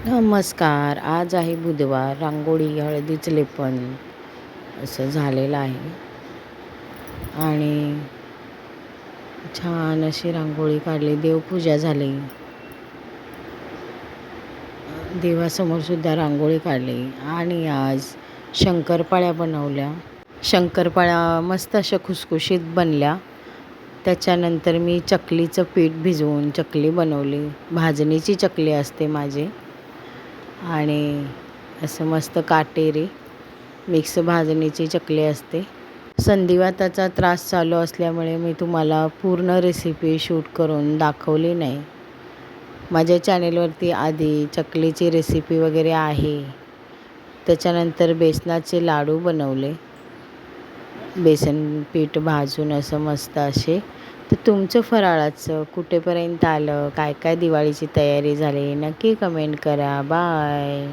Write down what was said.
नमस्कार. आज आहे बुधवार. रांगोळी, हळदीचं लेपन असं झालेलं आहे आणि छान अशी रांगोळी काढली. देवपूजा झाली. देवासमोरसुद्धा रांगोळी काढली आणि आज शंकरपाळ्या बनवल्या. शंकरपाळ्या मस्त अशा खुसखुशीत बनल्या. त्याच्यानंतर मी चकलीचं पीठ भिजवून चकली बनवली. भाजणीची चकली असते माझी आणि असं मस्त काटेरी मिक्स भाजणीची चकली असते. संधिवाताचा त्रास चालू असल्यामुळे मी तुम्हाला पूर्ण रेसिपी शूट करून दाखवली नाही. माझ्या चॅनेलवरती आधी चकलीची रेसिपी वगैरे आहे. त्याच्यानंतर बेसनाचे लाडू बनवले. बेसन पीठ भाजून असं मस्त असे. तर तुमचं फराळाचं कुठेपर्यंत आलं, काय काय दिवाळीची तयारी झाली, नक्की कमेंट करा. बाय.